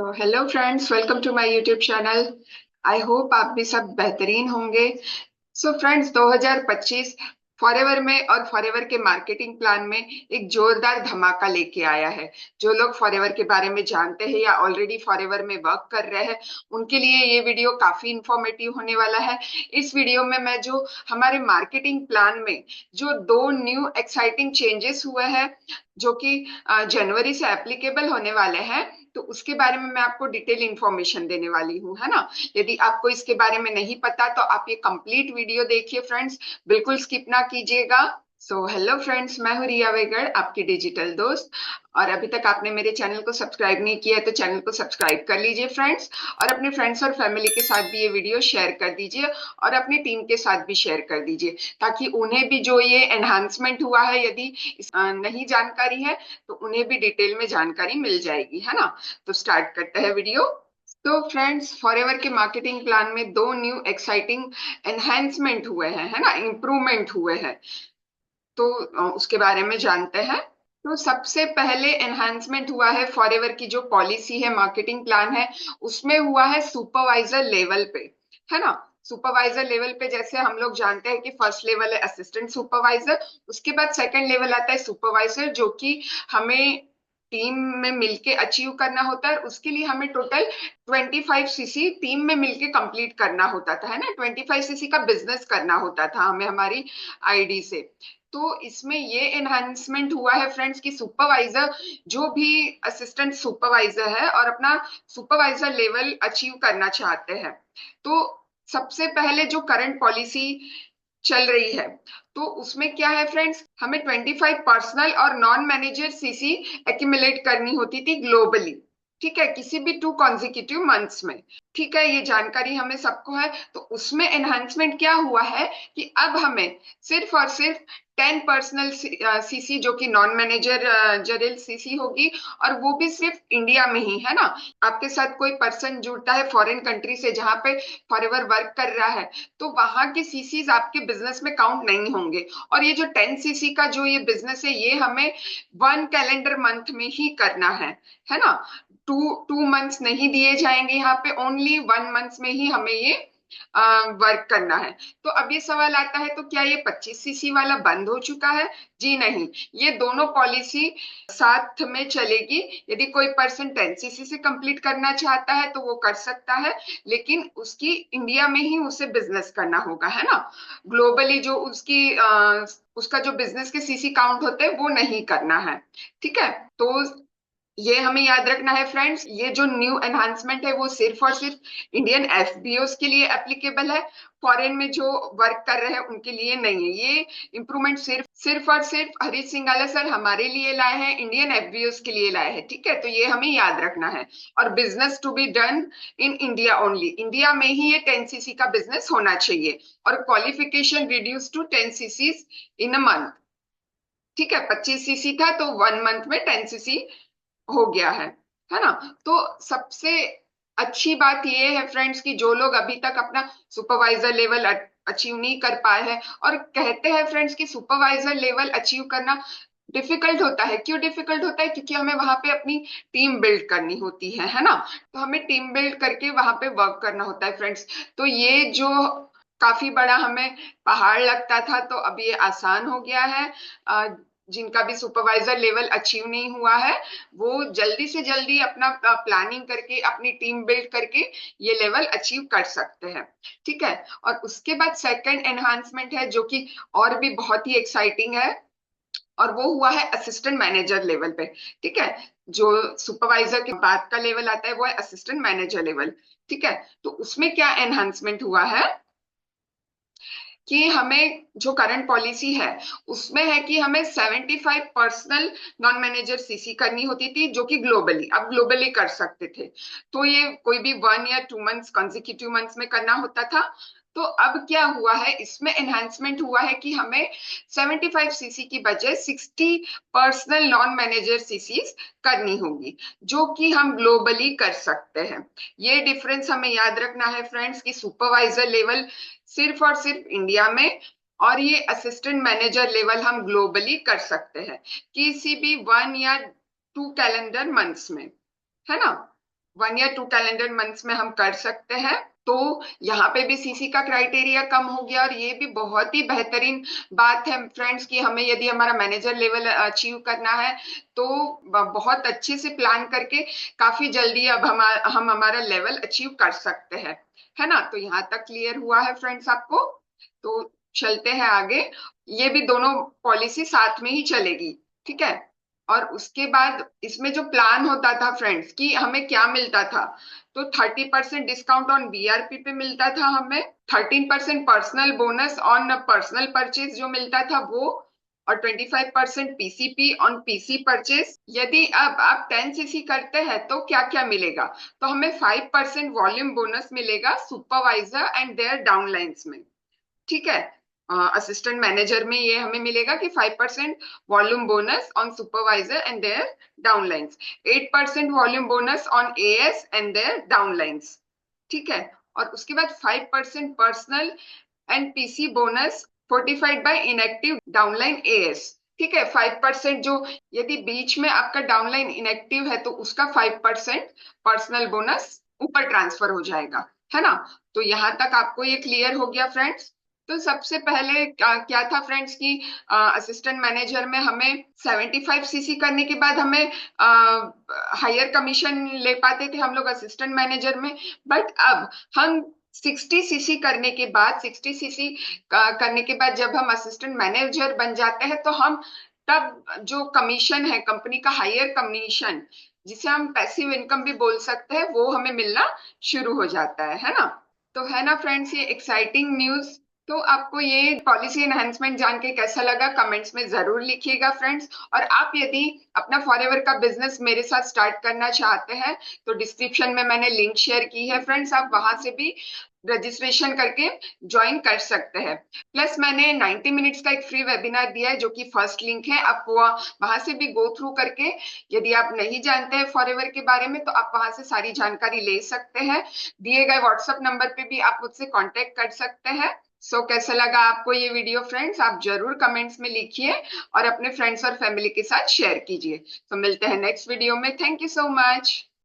तो hello friends, welcome to my YouTube channel. I hope आप भी सब बेहतरीन होंगे। सो फ्रेंड्स, 2025 फॉरएवर में और फॉरएवर के मार्केटिंग प्लान में एक जोरदार धमाका लेके आया है। जो लोग फॉरएवर के बारे में जानते हैं या ऑलरेडी फॉरएवर में वर्क कर रहे हैं, उनके लिए ये वीडियो काफी इंफॉर्मेटिव होने वाला है। इस वीडियो में मैं जो हमारे मार्केटिंग प्लान में जो दो न्यू एक्साइटिंग चेंजेस हुए हैं, जो कि जनवरी से एप्लीकेबल होने वाले हैं, तो उसके बारे में मैं आपको डिटेल इंफॉर्मेशन देने वाली हूँ, है ना। यदि आपको इसके बारे में नहीं पता तो आप ये कंप्लीट वीडियो देखिए फ्रेंड्स, बिल्कुल स्किप ना कीजिएगा। सो हेलो फ्रेंड्स, मैं हूँ रिया वेगड़, आपकी डिजिटल दोस्त। और अभी तक आपने मेरे चैनल को सब्सक्राइब नहीं किया है तो चैनल को सब्सक्राइब कर लीजिए फ्रेंड्स। और अपने फ्रेंड्स और फैमिली के साथ भी ये वीडियो शेयर कर दीजिए और अपनी टीम के साथ भी शेयर कर दीजिए, ताकि उन्हें भी जो ये एनहांसमेंट हुआ है, यदि नहीं जानकारी है तो उन्हें भी डिटेल में जानकारी मिल जाएगी, है ना। तो स्टार्ट करते हैं वीडियो। तो फ्रेंड्स, फॉरएवर के मार्केटिंग प्लान में दो न्यू एक्साइटिंग एनहेंसमेंट हुए हैं, है ना, इम्प्रूवमेंट हुए हैं। तो उसके बारे में जानते हैं। तो सबसे पहले एनहांसमेंट हुआ है फॉरएवर की जो पॉलिसी है, मार्केटिंग प्लान है, उसमें हुआ है सुपरवाइजर लेवल पे, है ना। सुपरवाइजर लेवल पे जैसे हम लोग जानते हैं कि फर्स्ट लेवल है असिस्टेंट सुपरवाइजर, उसके बाद सेकंड लेवल आता है सुपरवाइजर, जो कि हमें टीम में मिलके अचीव करना होता है। उसके लिए हमें टोटल 25 सीसी टीम में मिलके कंप्लीट करना होता था, है ना। 25 सीसी का बिजनेस करना होता था हमें हमारी आईडी से। तो इसमें ये एनहांसमेंट हुआ है फ्रेंड्स कि सुपरवाइजर, जो भी असिस्टेंट सुपरवाइजर है और अपना सुपरवाइजर लेवल अचीव करना चाहते हैं, तो सबसे पहले जो करंट पॉलिसी चल रही है, तो उसमें क्या है फ्रेंड्स, हमें 25 पर्सनल और नॉन मैनेजर सीसी एक्यूमुलेट करनी होती थी ग्लोबली। ठीक है, किसी भी 2 कॉन्जिक्यूटिव मंथ्स में। ठीक है, ये जानकारी हमें सबको है। तो उसमें एनहांसमेंट क्या हुआ है कि अब हमें सिर्फ और सिर्फ 10 पर्सनल सीसी, जो कि नॉन मैनेजर जरिल सीसी होगी, और वो भी सिर्फ इंडिया में ही, है ना। आपके साथ कोई पर्सन जुड़ता है फॉरेन कंट्री से जहां पे फॉरएवर वर्क कर रहा है, तो वहां के सीसीज आपके बिजनेस में काउंट नहीं होंगे। और ये जो 10 सीसी का जो ये बिजनेस है, ये हमें 1 कैलेंडर मंथ में ही करना है ना। टू टू मंथ्स नहीं दिए जाएंगे यहाँ पे, ओनली 1 मंथ में ही हमें ये वर्क करना है। तो अब ये सवाल आता है, तो क्या ये 25 सीसी वाला बंद हो चुका है? जी नहीं, ये दोनों पॉलिसी साथ में चलेगी। यदि कोई पर्सन 10 सीसी से कंप्लीट करना चाहता है तो वो कर सकता है, लेकिन उसकी इंडिया में ही उसे बिजनेस करना होगा, है ना। ग्लोबली जो उसका जो बिजनेस के सीसी काउंट होते हैं वो नहीं करना है। ठीक है, तो ये हमें याद रखना है फ्रेंड्स। ये जो न्यू एनहांसमेंट है वो सिर्फ और सिर्फ इंडियन एफबीओस के लिए एप्लीकेबल है। फॉरेन में जो वर्क कर रहे हैं उनके लिए नहीं है। ये इंप्रूवमेंट सिर्फ सिर्फ और सिर्फ हरीश सिंगाला सर हमारे लिए लाए हैं, इंडियन एफबीओस के लिए लाए हैं। ठीक है, तो ये हमें याद रखना है। और business to be done in India only, India में ही ये 10 सीसी का बिजनेस होना चाहिए। और qualification reduce to 10 CC in a month. ठीक है, 25 सीसी था तो 1 मंथ में 10 सीसी हो गया है ना। तो सबसे अच्छी बात ये है फ्रेंड्स कि जो लोग अभी तक अपना सुपरवाइजर लेवल अचीव नहीं कर पाए हैं, और कहते हैं फ्रेंड्स कि सुपरवाइजर लेवल अचीव करना डिफिकल्ट होता है। क्यों डिफिकल्ट होता है? क्योंकि हमें वहां पे अपनी टीम बिल्ड करनी होती है ना। तो हमें टीम बिल्ड करके वहां पे वर्क करना होता है फ्रेंड्स। तो ये जो काफी बड़ा हमें पहाड़ लगता था, तो अब ये आसान हो गया है। जिनका भी सुपरवाइजर लेवल अचीव नहीं हुआ है, वो जल्दी से जल्दी अपना प्लानिंग करके अपनी टीम बिल्ड करके ये लेवल अचीव कर सकते हैं। ठीक है, और उसके बाद सेकंड एनहांसमेंट है जो कि और भी बहुत ही एक्साइटिंग है, और वो हुआ है असिस्टेंट मैनेजर लेवल पे। ठीक है, जो सुपरवाइजर के बाद का लेवल आता है वो है असिस्टेंट मैनेजर लेवल। ठीक है, तो उसमें क्या एनहांसमेंट हुआ है कि हमें जो करंट पॉलिसी है उसमें है कि हमें 75 पर्सनल नॉन मैनेजर सीसी करनी होती थी, जो कि ग्लोबली, अब ग्लोबली कर सकते थे। तो ये कोई भी 1 या 2 मंथ्स कंजिक्यूटिव मंथ्स में करना होता था। तो अब क्या हुआ है, इसमें एनहांसमेंट हुआ है कि हमें 75 सीसी की बजाय 60 पर्सनल नॉन मैनेजर सीसी करनी होगी, जो कि हम ग्लोबली कर सकते हैं। ये डिफरेंस हमें याद रखना है फ्रेंड्स कि सुपरवाइजर लेवल सिर्फ और सिर्फ इंडिया में, और ये असिस्टेंट मैनेजर लेवल हम ग्लोबली कर सकते हैं किसी भी 1 या 2 कैलेंडर मंथ्स में, है ना। 1 या 2 कैलेंडर मंथ्स में हम कर सकते हैं। तो यहाँ पे भी सीसी का क्राइटेरिया कम हो गया, और ये भी बहुत ही बेहतरीन बात है फ्रेंड्स कि हमें यदि हमारा मैनेजर लेवल अचीव करना है तो बहुत अच्छे से प्लान करके काफी जल्दी अब हम हमारा लेवल अचीव कर सकते हैं, है ना। तो यहाँ तक क्लियर हुआ है फ्रेंड्स आपको। तो चलते हैं आगे। ये भी दोनों पॉलिसी साथ में ही चलेगी, ठीक है। और उसके बाद इसमें जो प्लान होता था फ्रेंड्स कि हमें क्या मिलता था, तो 30% डिस्काउंट ऑन बीआरपी पे मिलता था हमें, 13% personal bonus on personal purchase जो मिलता था वो, और 25% पीसीपी ऑन पीसी परचेज। यदि अब आप 10 सीसी करते हैं तो क्या क्या मिलेगा, तो हमें 5% वॉल्यूम बोनस मिलेगा सुपरवाइजर एंड देयर डाउनलाइंस में, ठीक है। असिस्टेंट मैनेजर में ये हमें मिलेगा कि 5% volume bonus on supervisor and their downlines, 8% volume bonus on AS and their downlines, ठीक है। और उसके बाद 5% personal and PC bonus fortified by inactive downline AS, ठीक है। 5% जो यदि बीच में आपका डाउनलाइन इनएक्टिव है तो उसका 5% पर्सनल बोनस ऊपर ट्रांसफर हो जाएगा, है ना। तो यहाँ तक आपको ये क्लियर हो गया फ्रेंड्स। तो सबसे पहले क्या था फ्रेंड्स कि असिस्टेंट मैनेजर में हमें 75 सीसी करने के बाद हमें हायर कमीशन ले पाते थे हम लोग असिस्टेंट मैनेजर में। बट अब हम 60 सीसी करने के बाद, 60 सीसी करने के बाद जब हम असिस्टेंट मैनेजर बन जाते हैं तो हम तब जो कमीशन है कंपनी का, हायर कमीशन जिसे हम पैसिव इनकम भी बोल सकते हैं, वो हमें मिलना शुरू हो जाता है ना। तो है ना फ्रेंड्स ये एक्साइटिंग न्यूज। तो आपको ये पॉलिसी एनहांसमेंट जान के कैसा लगा कमेंट्स में जरूर लिखिएगा फ्रेंड्स। और आप यदि अपना फॉरएवर का बिजनेस मेरे साथ स्टार्ट करना चाहते हैं तो डिस्क्रिप्शन में मैंने लिंक शेयर की है फ्रेंड्स, आप वहां से भी रजिस्ट्रेशन करके ज्वाइन कर सकते हैं। प्लस मैंने 90 मिनट्स का एक फ्री वेबिनार दिया है जो कि फर्स्ट लिंक है, आप वहां से भी गो थ्रू करके, यदि आप नहीं जानते हैं फॉरएवर के बारे में तो आप वहां से सारी जानकारी ले सकते हैं। दिए गए व्हाट्सएप नंबर पे भी आप मुझसे कांटेक्ट कर सकते हैं। कैसा लगा आपको ये वीडियो फ्रेंड्स, आप जरूर कमेंट्स में लिखिए और अपने फ्रेंड्स और फैमिली के साथ शेयर कीजिए। तो मिलते हैं नेक्स्ट वीडियो में। Thank you so much.